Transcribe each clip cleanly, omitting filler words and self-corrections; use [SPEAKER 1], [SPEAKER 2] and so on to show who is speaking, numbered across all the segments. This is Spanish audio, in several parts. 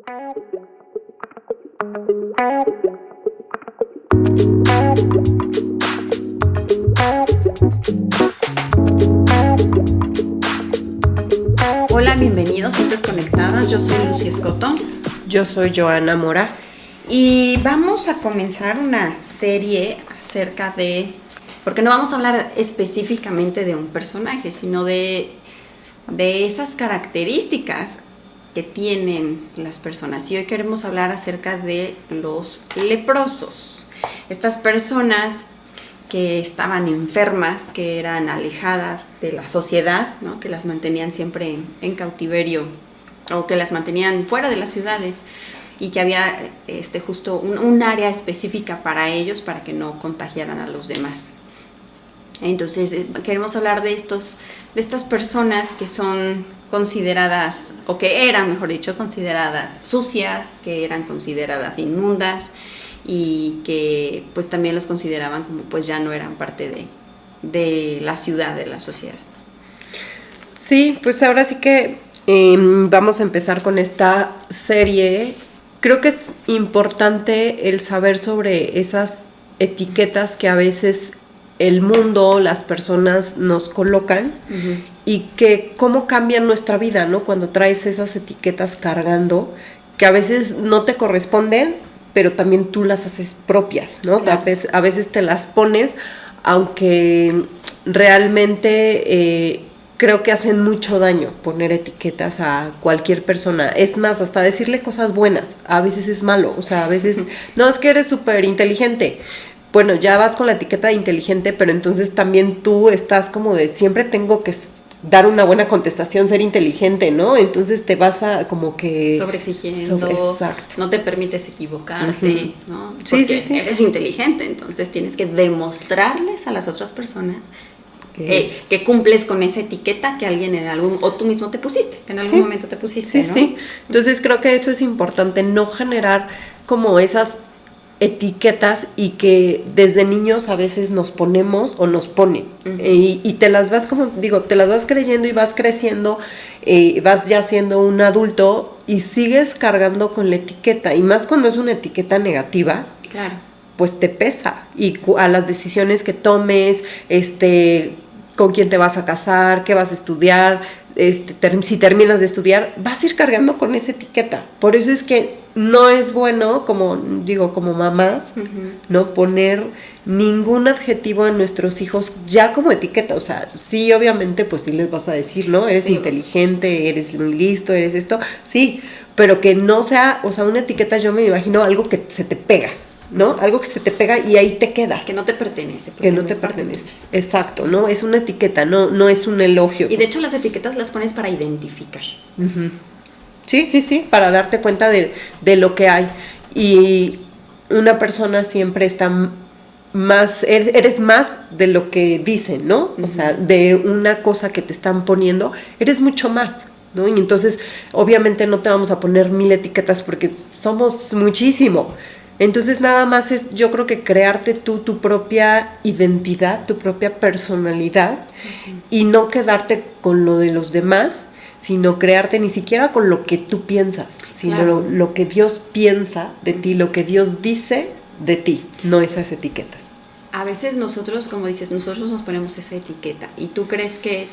[SPEAKER 1] Hola, bienvenidos a Estas Conectadas. Yo soy Lucy Escoto.
[SPEAKER 2] Yo soy Joana Mora.
[SPEAKER 1] Y vamos a comenzar una serie acerca de... Porque no vamos a hablar específicamente de un personaje, sino de esas características que tienen las personas. Y hoy queremos hablar acerca de los leprosos. Estas personas que estaban enfermas, que eran alejadas de la sociedad, ¿no? Que las mantenían siempre en cautiverio o que las mantenían fuera de las ciudades y que había justo un área específica para ellos para que no contagiaran a los demás. Entonces queremos hablar de estas personas que son consideradas, o que eran, mejor dicho, consideradas sucias, que eran consideradas inmundas y que pues también los consideraban como pues ya no eran parte de la ciudad, de la sociedad.
[SPEAKER 2] Sí, pues ahora sí que vamos a empezar con esta serie. Creo que es importante el saber sobre esas etiquetas que a veces el mundo, las personas nos colocan, uh-huh, y que cómo cambian nuestra vida, ¿no? Cuando traes esas etiquetas cargando, que a veces no te corresponden, pero también tú las haces propias, ¿no?
[SPEAKER 1] Claro.
[SPEAKER 2] A veces te las pones, aunque realmente creo que hacen mucho daño poner etiquetas a cualquier persona. Es más, hasta decirle cosas buenas, a veces es malo. O sea, a veces, no, es que eres súper inteligente. Bueno, ya vas con la etiqueta de inteligente, pero entonces también tú estás como de siempre tengo que dar una buena contestación, ser inteligente, ¿no? Entonces te vas a como que...
[SPEAKER 1] Sobreexigiendo,
[SPEAKER 2] exacto.
[SPEAKER 1] No te permites equivocarte, uh-huh, ¿no?
[SPEAKER 2] Porque sí.
[SPEAKER 1] Eres inteligente, entonces tienes que demostrarles a las otras personas que cumples con esa etiqueta que alguien en algún, o tú mismo te pusiste, que en algún momento te pusiste,
[SPEAKER 2] sí,
[SPEAKER 1] ¿no?
[SPEAKER 2] Sí. Entonces creo que eso es importante, no generar como esas etiquetas y que desde niños a veces nos ponemos o nos ponen, uh-huh, y te las vas, como digo, te las vas creyendo y vas creciendo, vas ya siendo un adulto y sigues cargando con la etiqueta, y más cuando es una etiqueta negativa.
[SPEAKER 1] Claro.
[SPEAKER 2] Pues te pesa, y a las decisiones que tomes, con quién te vas a casar, qué vas a estudiar, si terminas de estudiar, vas a ir cargando con esa etiqueta. Por eso es que no es bueno, como digo, como mamás, uh-huh, no poner ningún adjetivo a nuestros hijos ya como etiqueta. O sea, sí, obviamente, pues sí les vas a decir, ¿no? Eres inteligente, eres muy listo, eres esto, sí, pero que no sea, o sea, una etiqueta, yo me imagino algo que se te pega, ¿no? Algo que se te pega y ahí te queda.
[SPEAKER 1] Que no te pertenece.
[SPEAKER 2] Que no te pertenece. Exacto, ¿no? Es una etiqueta, no es un elogio.
[SPEAKER 1] Y de hecho las etiquetas las pones para identificar.
[SPEAKER 2] Uh-huh. Sí, para darte cuenta de lo que hay. Y una persona siempre está más, eres más de lo que dicen, ¿no? Uh-huh. O sea, de una cosa que te están poniendo, eres mucho más, ¿no? Y entonces, obviamente no te vamos a poner 1000 etiquetas porque somos muchísimo. Entonces nada más es, yo creo que crearte tú tu propia identidad, tu propia personalidad, uh-huh, y no quedarte con lo de los demás, sino crearte ni siquiera con lo que tú piensas, sino claro, lo que Dios piensa de ti, lo que Dios dice de ti, no esas etiquetas.
[SPEAKER 1] A veces nosotros, como dices, nosotros nos ponemos esa etiqueta y tú crees que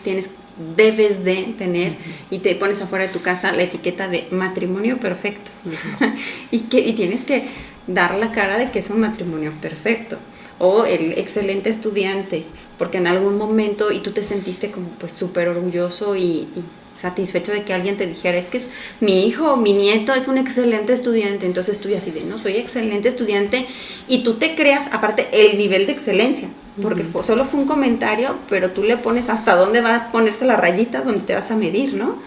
[SPEAKER 1] debes de tener, uh-huh, y te pones afuera de tu casa la etiqueta de matrimonio perfecto, uh-huh, y tienes que dar la cara de que es un matrimonio perfecto, o el excelente estudiante, porque en algún momento y tú te sentiste como pues súper orgulloso y satisfecho de que alguien te dijera, es que es mi hijo, mi nieto es un excelente estudiante, entonces tú ya así de, no, soy excelente estudiante, y tú te creas, aparte, el nivel de excelencia, porque uh-huh, solo fue un comentario, pero tú le pones hasta dónde va a ponerse la rayita, donde te vas a medir, ¿no?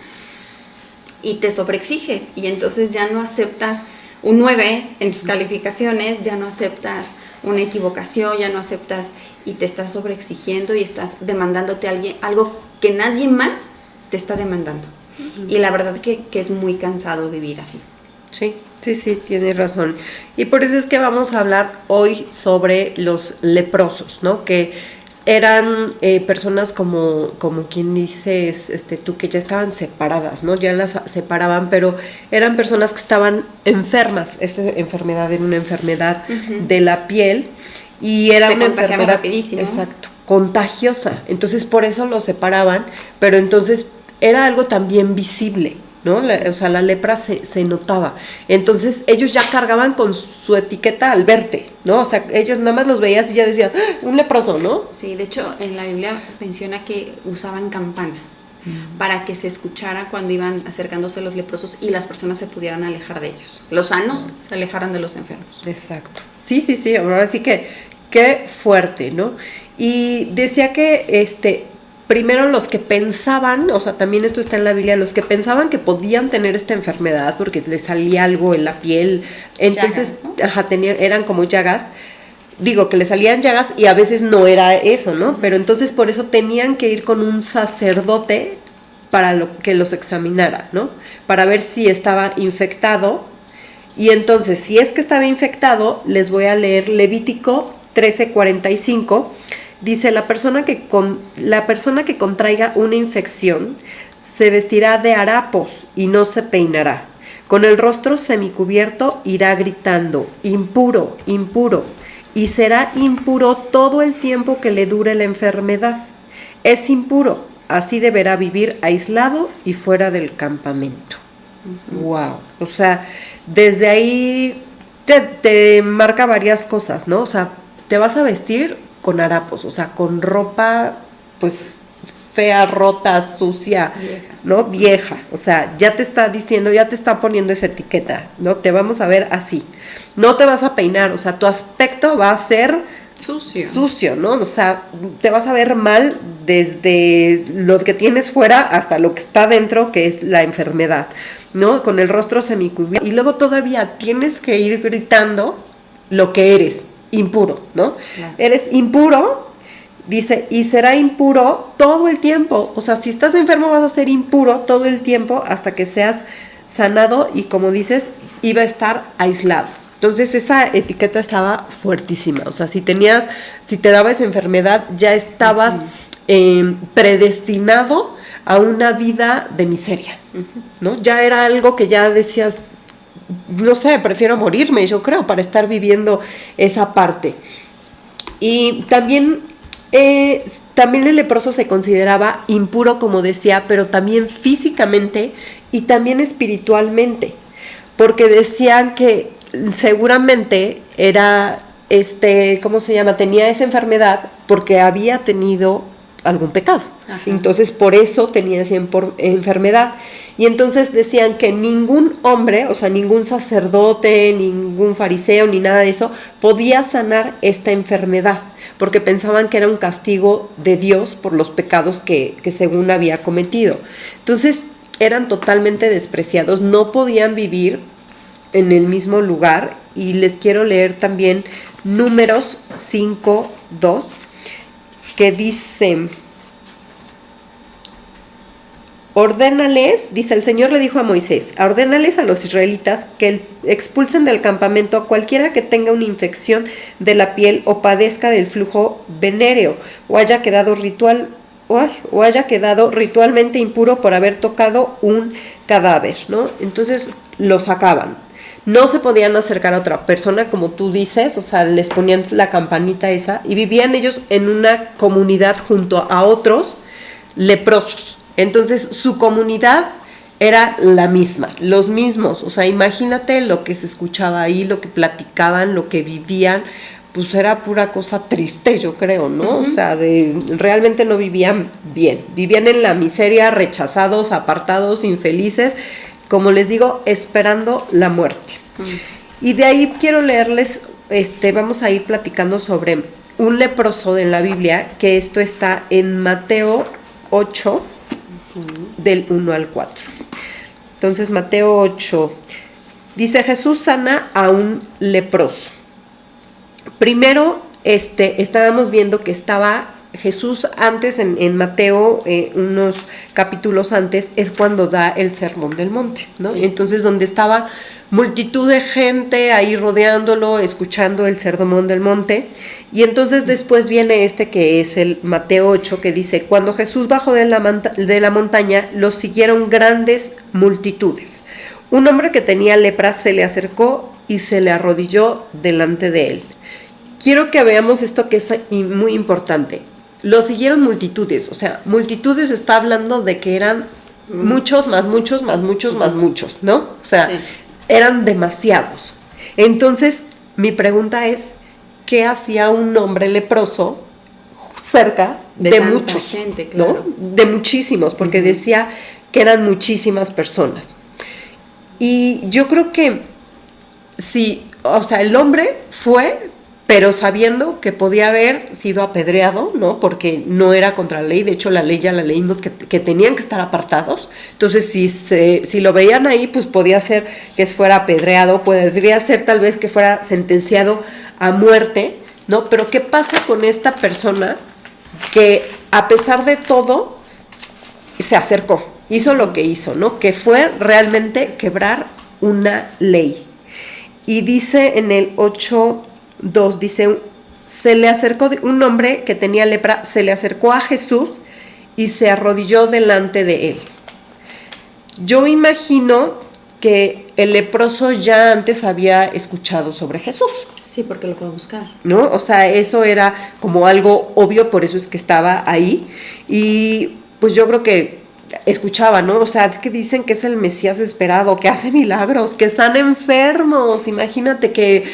[SPEAKER 1] Y te sobreexiges, y entonces ya no aceptas un 9 en tus calificaciones, ya no aceptas una equivocación, ya no aceptas, y te estás sobreexigiendo y estás demandándote a alguien, algo que nadie más te está demandando. Uh-huh. Y la verdad que es muy cansado vivir así.
[SPEAKER 2] Sí, Sí, sí, tienes razón. Y por eso es que vamos a hablar hoy sobre los leprosos, ¿no? Que eran personas como quien dices, tú, que ya estaban separadas, ¿no? Ya las separaban, pero eran personas que estaban enfermas. Esta enfermedad era una enfermedad de la piel y era
[SPEAKER 1] Se
[SPEAKER 2] una
[SPEAKER 1] contagiaba
[SPEAKER 2] enfermedad,
[SPEAKER 1] rapidísimo.
[SPEAKER 2] exacto, contagiosa. Entonces por eso los separaban, pero entonces era algo también visible, ¿no? O sea, la lepra se notaba. Entonces ellos ya cargaban con su etiqueta al verte, ¿no? O sea, ellos nada más los veías y ya decían, ¡ah! Un leproso, ¿no?
[SPEAKER 1] Sí, de hecho en la Biblia menciona que usaban campana para que se escuchara cuando iban acercándose los leprosos y las personas se pudieran alejar de ellos. Los sanos se alejaran de los enfermos.
[SPEAKER 2] Exacto. Sí, sí, sí. Ahora sí que qué fuerte, ¿no? Y decía que primero los que pensaban, o sea, también esto está en la Biblia, los que pensaban que podían tener esta enfermedad porque les salía algo en la piel, entonces,
[SPEAKER 1] Llagas, ¿no?
[SPEAKER 2] eran como llagas, digo, que les salían llagas y a veces no era eso, ¿no? Pero entonces por eso tenían que ir con un sacerdote para que los examinara, ¿no? Para ver si estaba infectado. Y entonces, si es que estaba infectado, les voy a leer Levítico 13:45. Dice, la persona que contraiga una infección se vestirá de harapos y no se peinará. Con el rostro semicubierto irá gritando, impuro, impuro, y será impuro todo el tiempo que le dure la enfermedad. Es impuro, así deberá vivir aislado y fuera del campamento. Wow, o sea, desde ahí te marca varias cosas, ¿no? O sea, te vas a vestir con harapos, o sea, con ropa, pues, fea, rota, sucia,
[SPEAKER 1] Vieja.
[SPEAKER 2] ¿no? Vieja, o sea, ya te está diciendo, ya te está poniendo esa etiqueta, ¿no? Te vamos a ver así. No te vas a peinar, o sea, tu aspecto va a ser sucio, ¿no? O sea, te vas a ver mal desde lo que tienes fuera hasta lo que está dentro, que es la enfermedad, ¿no? Con el rostro semicubierto. Y luego todavía tienes que ir gritando lo que eres, impuro, ¿no?
[SPEAKER 1] Claro.
[SPEAKER 2] Eres impuro, dice, y será impuro todo el tiempo. O sea, si estás enfermo vas a ser impuro todo el tiempo hasta que seas sanado y, como dices, iba a estar aislado. Entonces esa etiqueta estaba fuertísima. O sea, si te daba esa enfermedad, ya estabas predestinado a una vida de miseria, ¿no? Ya era algo que ya decías, no sé, prefiero morirme, yo creo, para estar viviendo esa parte. Y también el leproso se consideraba impuro, como decía, pero también físicamente y también espiritualmente, porque decían que seguramente era, ¿cómo se llama? Tenía esa enfermedad porque había tenido algún pecado. Ajá. Entonces, por eso tenía esa enfermedad. Y entonces decían que ningún hombre, o sea, ningún sacerdote, ningún fariseo, ni nada de eso, podía sanar esta enfermedad, porque pensaban que era un castigo de Dios por los pecados que según había cometido. Entonces, eran totalmente despreciados, no podían vivir en el mismo lugar. Y les quiero leer también Números 5:2, que dice: ordénales, dice, el Señor le dijo a Moisés, ordénales a los israelitas que expulsen del campamento a cualquiera que tenga una infección de la piel o padezca del flujo venéreo o haya quedado ritualmente impuro por haber tocado un cadáver, ¿no? Entonces lo sacaban. No se podían acercar a otra persona, como tú dices, o sea, les ponían la campanita esa y vivían ellos en una comunidad junto a otros leprosos. Entonces su comunidad era la misma, los mismos, o sea, imagínate lo que se escuchaba ahí, lo que platicaban, lo que vivían, pues era pura cosa triste, yo creo, ¿no? Uh-huh. O sea, realmente no vivían bien, vivían en la miseria, rechazados, apartados, infelices, como les digo, esperando la muerte. Uh-huh. Y de ahí quiero leerles, vamos a ir platicando sobre un leproso en la Biblia, que esto está en Mateo 8, del 1 al 4. Entonces, Mateo 8 dice: Jesús sana a un leproso. Primero, estábamos viendo que estaba Jesús antes en Mateo, unos capítulos antes, es cuando da el Sermón del Monte, ¿no?
[SPEAKER 1] Sí.
[SPEAKER 2] Entonces, donde estaba multitud de gente ahí rodeándolo, escuchando el Sermón del Monte. Y entonces después viene que es el Mateo 8, que dice: cuando Jesús bajó de la montaña, los siguieron grandes multitudes. Un hombre que tenía lepra se le acercó y se le arrodilló delante de él. Quiero que veamos esto que es muy importante. Lo siguieron multitudes, o sea, multitudes está hablando de que eran muchos, más muchos, más muchos, más muchos, ¿no? O sea, sí, eran demasiados. Entonces, mi pregunta es, ¿qué hacía un hombre leproso cerca de muchos?
[SPEAKER 1] Gente, claro.
[SPEAKER 2] ¿No? De muchísimos, porque decía que eran muchísimas personas. Y yo creo que sí, o sea, el hombre fue, pero sabiendo que podía haber sido apedreado, ¿no? Porque no era contra la ley. De hecho, la ley ya la leímos que tenían que estar apartados. Entonces, si lo veían ahí, pues podía ser que fuera apedreado, podría ser tal vez que fuera sentenciado a muerte, ¿no? Pero ¿qué pasa con esta persona que a pesar de todo se acercó? Hizo lo que hizo, ¿no? Que fue realmente quebrar una ley. Y dice en el 8:2, dice: se le acercó un hombre que tenía lepra, se le acercó a Jesús y se arrodilló delante de él. Yo imagino que el leproso ya antes había escuchado sobre Jesús.
[SPEAKER 1] Sí, porque lo fue a buscar,
[SPEAKER 2] ¿no? O sea, eso era como algo obvio, por eso es que estaba ahí. Y pues yo creo que escuchaba, ¿no? O sea, es que dicen que es el Mesías esperado, que hace milagros, que sana enfermos. Imagínate que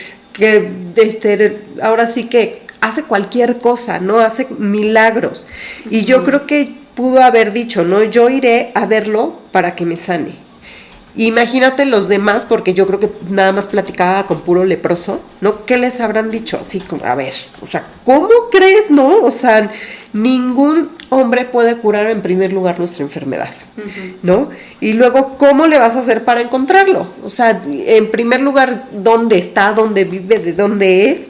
[SPEAKER 2] ahora sí que hace cualquier cosa, ¿no? Hace milagros. Y yo creo que pudo haber dicho, ¿no? Yo iré a verlo para que me sane. Imagínate los demás, porque yo creo que nada más platicaba con puro leproso, ¿no? ¿Qué les habrán dicho? Así como, a ver, o sea, ¿cómo crees, no? O sea, ningún hombre puede curar en primer lugar nuestra enfermedad, ¿no? Y luego, ¿cómo le vas a hacer para encontrarlo? O sea, en primer lugar, ¿dónde está? ¿Dónde vive? ¿De dónde es?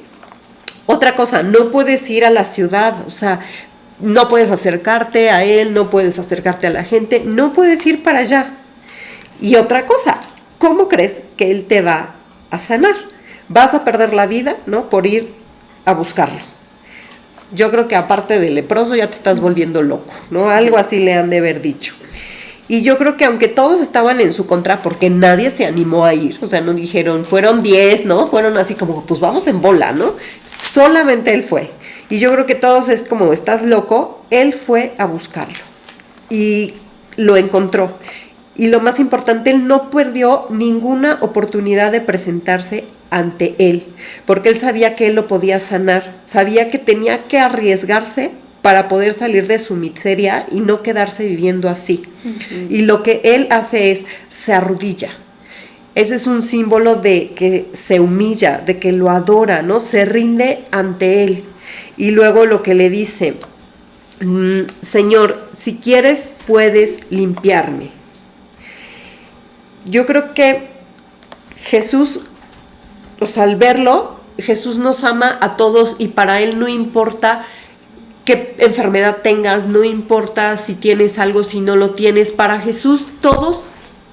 [SPEAKER 2] Otra cosa, no puedes ir a la ciudad, o sea, no puedes acercarte a él, no puedes acercarte a la gente, no puedes ir para allá. Y otra cosa, ¿cómo crees que él te va a sanar? Vas a perder la vida, ¿no? Por ir a buscarlo. Yo creo que aparte de leproso ya te estás volviendo loco, ¿no? Algo así le han de haber dicho. Y yo creo que aunque todos estaban en su contra, porque nadie se animó a ir, o sea, no dijeron, fueron 10, ¿no? Fueron así como, pues vamos en bola, ¿no? Solamente él fue. Y yo creo que todos es como, estás loco, él fue a buscarlo. Y lo encontró. Y lo más importante, él no perdió ninguna oportunidad de presentarse ante él, porque él sabía que él lo podía sanar, sabía que tenía que arriesgarse para poder salir de su miseria y no quedarse viviendo así. Y lo que él hace es, se arrodilla. Ese es un símbolo de que se humilla, de que lo adora, ¿no? Se rinde ante él. Y luego lo que le dice, Señor, si quieres puedes limpiarme. Yo creo que Jesús, o sea, al verlo, Jesús nos ama a todos y para él no importa qué enfermedad tengas, no importa si tienes algo, si no lo tienes. Para Jesús todos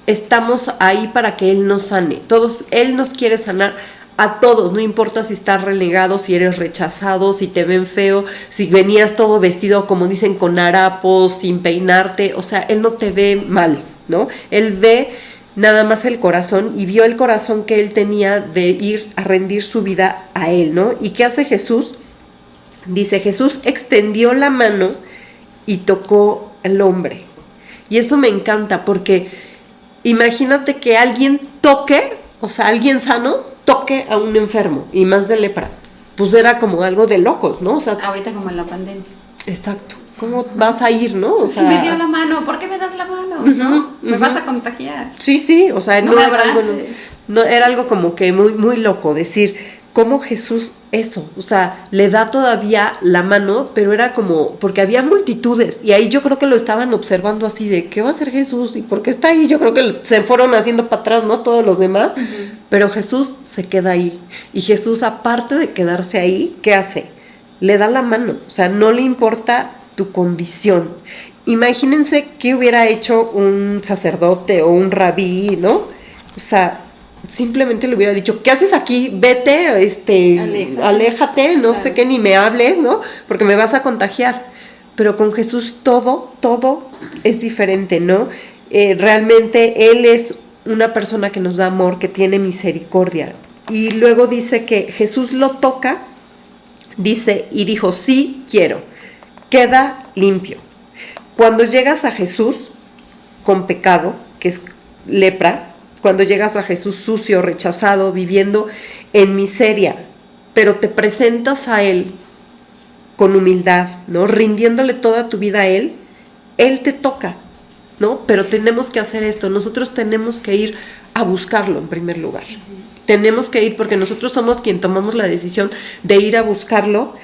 [SPEAKER 2] estamos ahí para que él nos sane. Todos, él nos quiere sanar a todos, no importa si estás relegado, si eres rechazado, si te ven feo, si venías todo vestido, como dicen, con harapos, sin peinarte. O sea, él no te ve mal, ¿no? Él ve nada más el corazón y vio el corazón que él tenía de ir a rendir su vida a él, ¿no? ¿Y qué hace Jesús? Dice, Jesús extendió la mano y tocó al hombre. Y esto me encanta porque imagínate que alguien toque, o sea, alguien sano, toque a un enfermo y más de lepra. Pues era como algo de locos, ¿no? O sea,
[SPEAKER 1] ahorita como en la pandemia.
[SPEAKER 2] Exacto. ¿Cómo vas a ir, no? O sea,
[SPEAKER 1] si me dio la mano, ¿por qué me das la mano? ¿No? Me vas a contagiar.
[SPEAKER 2] Sí, o sea,
[SPEAKER 1] no
[SPEAKER 2] era algo, no, era algo como que muy, muy loco, decir, ¿cómo Jesús eso? O sea, le da todavía la mano, pero era como, porque había multitudes, y ahí yo creo que lo estaban observando así de, ¿qué va a hacer Jesús? ¿Y por qué está ahí? Yo creo que se fueron haciendo para atrás, ¿no? Todos los demás, pero Jesús se queda ahí, y Jesús, aparte de quedarse ahí, ¿qué hace? le da la mano, o sea, no le importa tu condición. Imagínense qué hubiera hecho un sacerdote o un rabí, ¿no? O sea, simplemente le hubiera dicho, ¿qué haces aquí? Vete, aléjate, no sé qué, ni me hables, ¿no? Porque me vas a contagiar. Pero con Jesús todo es diferente, ¿no? Realmente Él es una persona que nos da amor, que tiene misericordia. Y luego dice que Jesús lo toca, dice, y dijo, sí quiero, queda limpio. Cuando llegas a Jesús con pecado, que es lepra, cuando llegas a Jesús sucio, rechazado, viviendo en miseria, pero te presentas a Él con humildad, ¿no? Rindiéndole toda tu vida a Él te toca, ¿no? Pero tenemos que hacer esto, nosotros tenemos que ir a buscarlo en primer lugar. Tenemos que ir porque nosotros somos quien tomamos la decisión de ir a buscarlo,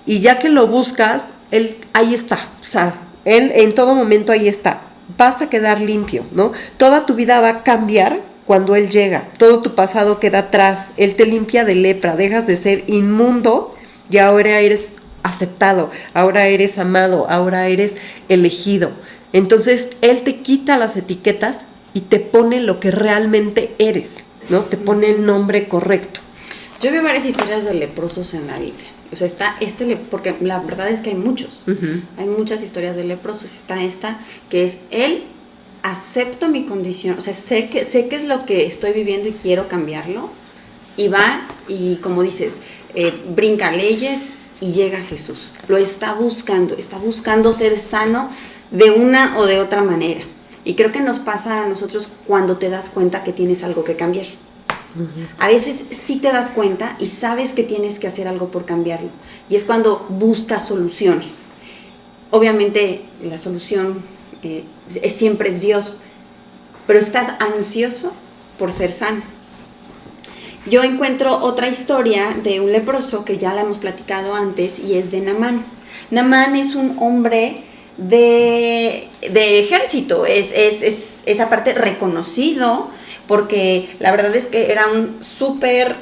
[SPEAKER 2] y ya que lo buscas, Él ahí está, o sea, Él en todo momento ahí está. Vas a quedar limpio, ¿no? Toda tu vida va a cambiar cuando Él llega. Todo tu pasado queda atrás. Él te limpia de lepra, dejas de ser inmundo y ahora eres aceptado, ahora eres amado, ahora eres elegido. Entonces Él te quita las etiquetas y te pone lo que realmente eres, ¿no? Te pone el nombre correcto.
[SPEAKER 1] Yo veo varias historias de leprosos en la Biblia. O sea, está porque la verdad es que hay muchos. Hay muchas historias de leprosos. Está esta, que es Él, acepto mi condición. O sea, sé que es lo que estoy viviendo y quiero cambiarlo. Y va, y como dices, brinca leyes y llega a Jesús. Lo está buscando ser sano de una o de otra manera. Y creo que nos pasa a nosotros cuando te das cuenta que tienes algo que cambiar. A veces sí te das cuenta y sabes que tienes que hacer algo por cambiarlo, y es cuando buscas soluciones. Obviamente la solución siempre es Dios, pero estás ansioso por ser sano. Yo encuentro otra historia de un leproso que ya la hemos platicado antes, y es de Naamán. Naamán es un hombre de ejército, es aparte reconocido, porque la verdad es que era un súper,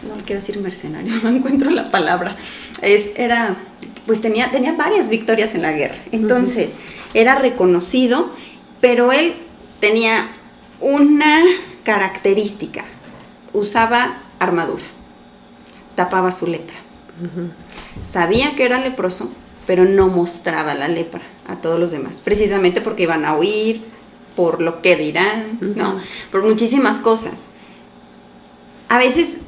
[SPEAKER 1] no quiero decir mercenario, no encuentro la palabra, pues tenía varias victorias en la guerra, entonces era reconocido, pero él tenía una característica: usaba armadura, tapaba su lepra, sabía que era leproso, pero no mostraba la lepra a todos los demás, precisamente porque iban a huir, por lo que dirán, ¿no? Por muchísimas cosas. A veces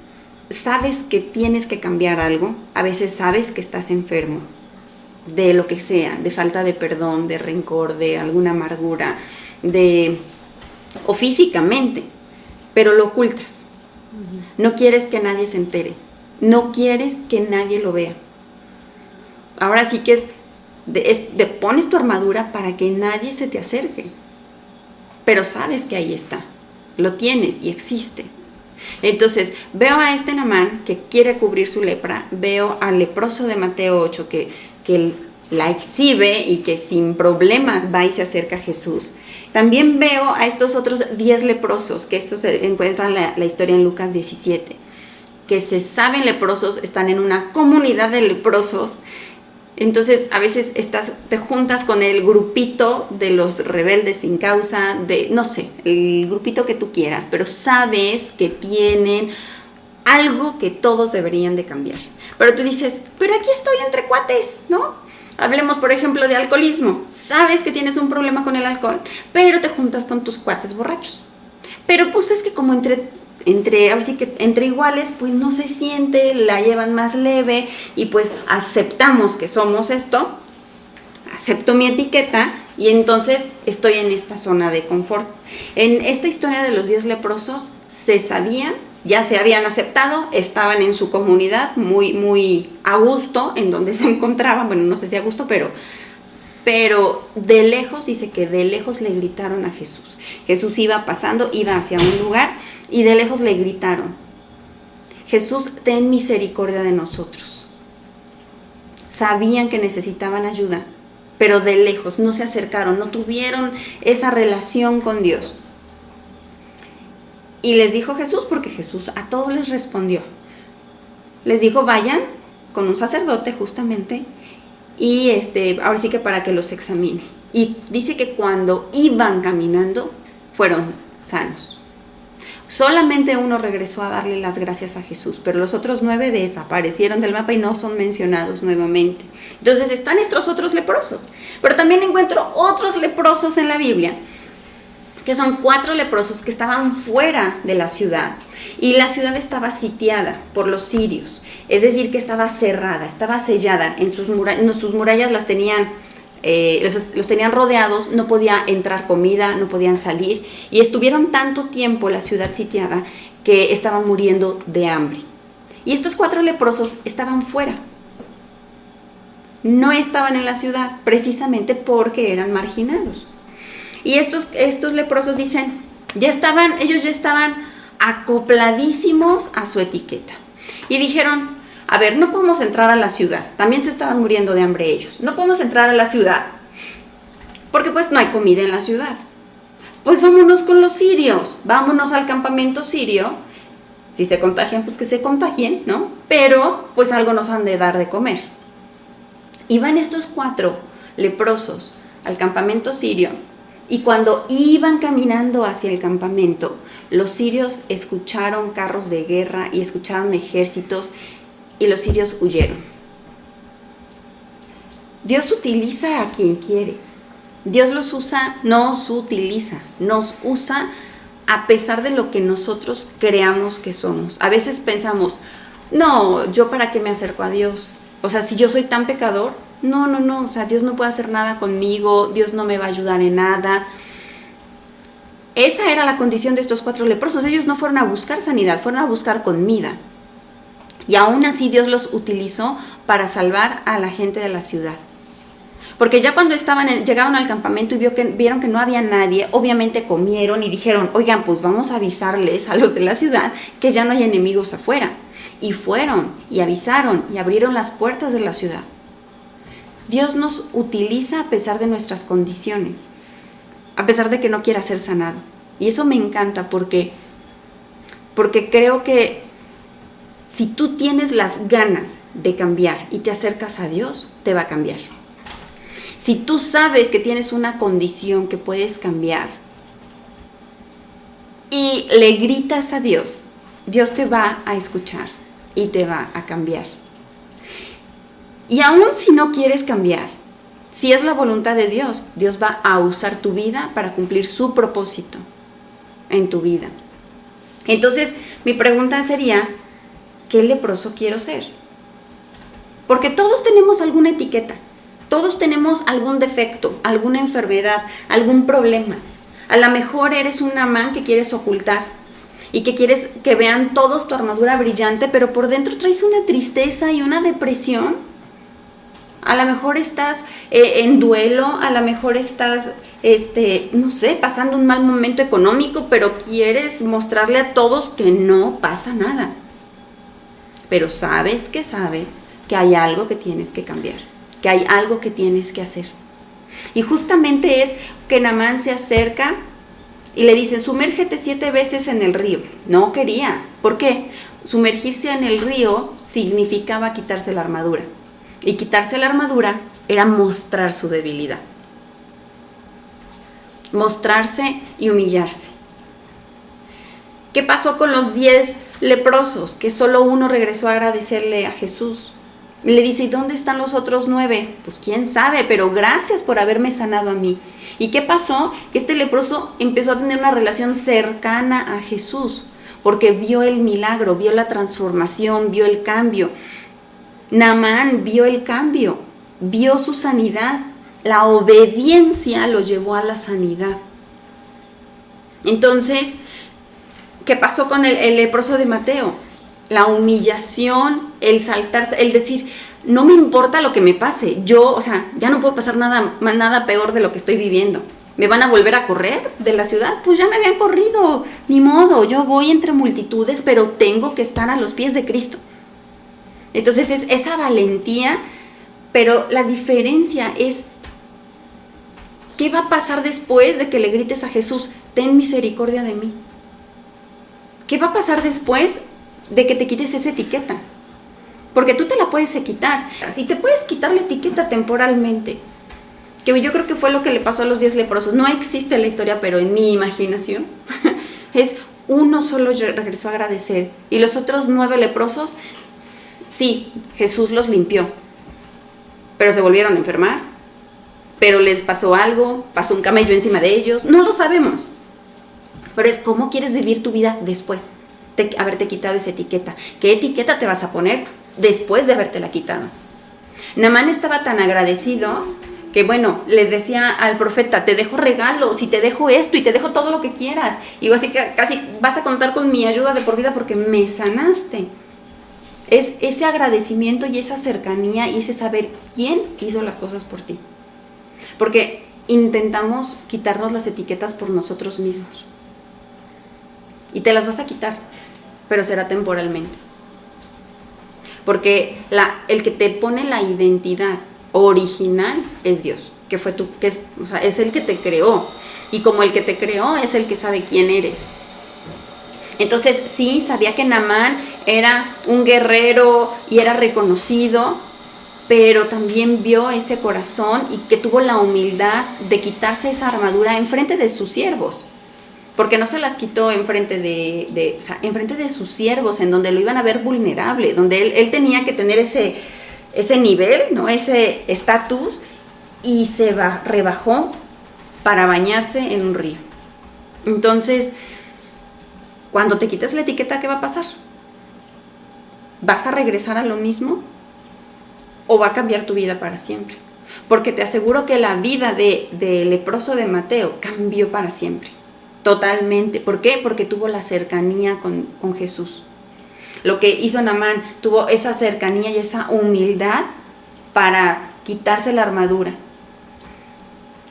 [SPEAKER 1] sabes que tienes que cambiar algo, a veces sabes que estás enfermo, de lo que sea, de falta de perdón, de rencor, de alguna amargura, o físicamente, pero lo ocultas. No quieres que nadie se entere, no quieres que nadie lo vea. Ahora sí que pones tu armadura para que nadie se te acerque. Pero sabes que ahí está, lo tienes y existe. Entonces, veo a este Naamán que quiere cubrir su lepra, veo al leproso de Mateo 8 que la exhibe y que sin problemas va y se acerca a Jesús. También veo a estos otros 10 leprosos, que estos se encuentran la historia en Lucas 17, que se saben leprosos, están en una comunidad de leprosos. Entonces a veces te juntas con el grupito de los rebeldes sin causa, no sé, el grupito que tú quieras, pero sabes que tienen algo que todos deberían de cambiar. Pero tú dices, pero aquí estoy entre cuates, ¿no? Hablemos, por ejemplo, de alcoholismo. Sabes que tienes un problema con el alcohol, pero te juntas con tus cuates borrachos. Pero pues es que como entre iguales, pues no se siente, la llevan más leve, y pues aceptamos que somos esto, acepto mi etiqueta, y entonces estoy en esta zona de confort. En esta historia de los 10 leprosos se sabían, ya se habían aceptado, estaban en su comunidad muy, muy a gusto en donde se encontraban, bueno, no sé si a gusto, pero de lejos, dice que de lejos le gritaron a Jesús. Jesús iba pasando, iba hacia un lugar, y de lejos le gritaron: Jesús, ten misericordia de nosotros. Sabían que necesitaban ayuda, pero de lejos, no se acercaron, no tuvieron esa relación con Dios. Y les dijo Jesús, porque Jesús a todos les respondió. Les dijo: vayan, con un sacerdote justamente, y ahora sí que para que los examine. Y dice que cuando iban caminando fueron sanos. Solamente uno regresó a darle las gracias a Jesús, pero los otros 9 desaparecieron del mapa y no son mencionados nuevamente. Entonces están estos otros leprosos, pero también encuentro otros leprosos en la Biblia, que son 4 leprosos que estaban fuera de la ciudad, y la ciudad estaba sitiada por los sirios, es decir, que estaba cerrada, estaba sellada, en sus murallas las tenían, los tenían rodeados, no podía entrar comida, no podían salir, y estuvieron tanto tiempo la ciudad sitiada que estaban muriendo de hambre. Y estos 4 leprosos estaban fuera, no estaban en la ciudad, precisamente porque eran marginados. Y estos leprosos dicen, ellos ya estaban acopladísimos a su etiqueta. Y dijeron, a ver, no podemos entrar a la ciudad. También se estaban muriendo de hambre ellos. No podemos entrar a la ciudad, porque pues no hay comida en la ciudad. Pues vámonos con los sirios, vámonos al campamento sirio. Si se contagian, pues que se contagien, ¿no? Pero pues algo nos han de dar de comer. Y van estos 4 leprosos al campamento sirio. Y cuando iban caminando hacia el campamento, los sirios escucharon carros de guerra y escucharon ejércitos, y los sirios huyeron. Dios utiliza a quien quiere. Dios los usa, nos utiliza, nos usa a pesar de lo que nosotros creamos que somos. A veces pensamos, no, ¿yo para qué me acerco a Dios? O sea, si yo soy tan pecador, no, o sea, Dios no puede hacer nada conmigo, Dios no me va a ayudar en nada. Esa era la condición de estos 4 leprosos. Ellos no fueron a buscar sanidad, fueron a buscar comida. Y aún así Dios los utilizó para salvar a la gente de la ciudad. Porque ya cuando llegaron al campamento y vieron que no había nadie, obviamente comieron y dijeron, oigan, pues vamos a avisarles a los de la ciudad que ya no hay enemigos afuera. Y fueron y avisaron y abrieron las puertas de la ciudad. Dios nos utiliza a pesar de nuestras condiciones, a pesar de que no quiera ser sanado. Y eso me encanta porque creo que si tú tienes las ganas de cambiar y te acercas a Dios, te va a cambiar. Si tú sabes que tienes una condición que puedes cambiar y le gritas a Dios, Dios te va a escuchar y te va a cambiar. Y aún si no quieres cambiar, si es la voluntad de Dios, Dios va a usar tu vida para cumplir su propósito en tu vida. Entonces, mi pregunta sería, ¿qué leproso quiero ser? Porque todos tenemos alguna etiqueta, todos tenemos algún defecto, alguna enfermedad, algún problema. A lo mejor eres un Naamán que quieres ocultar y que quieres que vean todos tu armadura brillante, pero por dentro traes una tristeza y una depresión. A lo mejor estás en duelo, a lo mejor estás, no sé, pasando un mal momento económico, pero quieres mostrarle a todos que no pasa nada. Pero sabes que hay algo que tienes que cambiar, que hay algo que tienes que hacer. Y justamente es que Naamán se acerca y le dicen, sumérgete 7 veces en el río. No quería. ¿Por qué? Sumergirse en el río significaba quitarse la armadura. Y quitarse la armadura era mostrar su debilidad. Mostrarse y humillarse. ¿Qué pasó con los 10 leprosos? Que solo uno regresó a agradecerle a Jesús. Y le dice, ¿y dónde están los otros 9? Pues quién sabe, pero gracias por haberme sanado a mí. ¿Y qué pasó? Que este leproso empezó a tener una relación cercana a Jesús, porque vio el milagro, vio la transformación, vio el cambio. Naamán vio el cambio, vio su sanidad. La obediencia lo llevó a la sanidad. Entonces, ¿qué pasó con el leproso de Mateo? La humillación, el saltarse, el decir, no me importa lo que me pase, yo, ya no puedo pasar nada peor de lo que estoy viviendo. ¿Me van a volver a correr de la ciudad? Pues ya me habían corrido, ni modo, yo voy entre multitudes, pero tengo que estar a los pies de Cristo. Entonces es esa valentía, pero la diferencia es, ¿qué va a pasar después de que le grites a Jesús, ten misericordia de mí? ¿Qué va a pasar después de que te quites esa etiqueta? porque tú te la puedes quitar. Así te puedes quitar la etiqueta temporalmente, que yo creo que fue lo que le pasó a los 10 leprosos. No existe la historia, pero en mi imaginación es uno solo regresó a agradecer y los otros 9 leprosos, sí, Jesús los limpió, pero se volvieron a enfermar, pero les pasó algo, pasó un camello encima de ellos, no lo sabemos. Pero es cómo quieres vivir tu vida después de haberte quitado esa etiqueta. ¿Qué etiqueta te vas a poner después de habértela quitado? Naamán estaba tan agradecido que, bueno, le decía al profeta, te dejo regalos y te dejo esto y te dejo todo lo que quieras. Y así que casi vas a contar con mi ayuda de por vida porque me sanaste. Es ese agradecimiento y esa cercanía y ese saber quién hizo las cosas por ti. Porque intentamos quitarnos las etiquetas por nosotros mismos. Y te las vas a quitar, pero será temporalmente. Porque el que te pone la identidad original es Dios, es el que te creó. Y como el que te creó es el que sabe quién eres. Entonces sí, sabía que Naamán era un guerrero y era reconocido, pero también vio ese corazón y que tuvo la humildad de quitarse esa armadura enfrente de sus siervos. Porque no se las quitó enfrente enfrente de sus siervos, en donde lo iban a ver vulnerable, donde él tenía que tener ese nivel, ¿no? Ese estatus, y se rebajó para bañarse en un río. Entonces, cuando te quitas la etiqueta, ¿qué va a pasar? ¿Vas a regresar a lo mismo? ¿O va a cambiar tu vida para siempre? Porque te aseguro que la vida de leproso de Mateo cambió para siempre. Totalmente. ¿Por qué? Porque tuvo la cercanía con Jesús. Lo que hizo Naamán, tuvo esa cercanía y esa humildad para quitarse la armadura.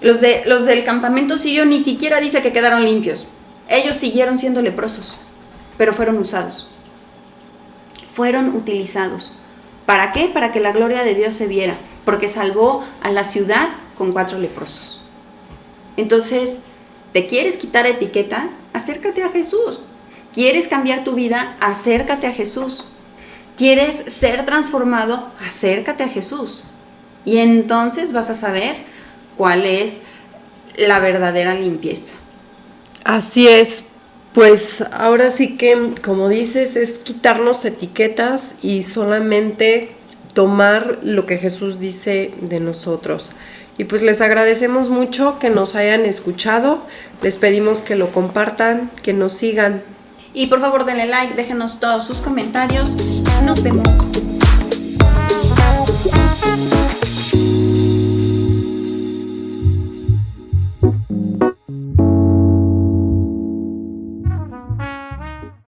[SPEAKER 1] Los del campamento sirio ni siquiera dice que quedaron limpios. Ellos siguieron siendo leprosos, pero fueron usados. Fueron utilizados. ¿Para qué? Para que la gloria de Dios se viera, porque salvó a la ciudad con 4 leprosos. Entonces, ¿te quieres quitar etiquetas? Acércate a Jesús. ¿Quieres cambiar tu vida? Acércate a Jesús. ¿Quieres ser transformado? Acércate a Jesús. Y entonces vas a saber cuál es la verdadera limpieza.
[SPEAKER 2] Así es. Pues ahora sí que, como dices, es quitarnos etiquetas y solamente tomar lo que Jesús dice de nosotros. Y pues les agradecemos mucho que nos hayan escuchado, les pedimos que lo compartan, que nos sigan.
[SPEAKER 1] Y por favor denle like, déjenos todos sus comentarios, nos vemos.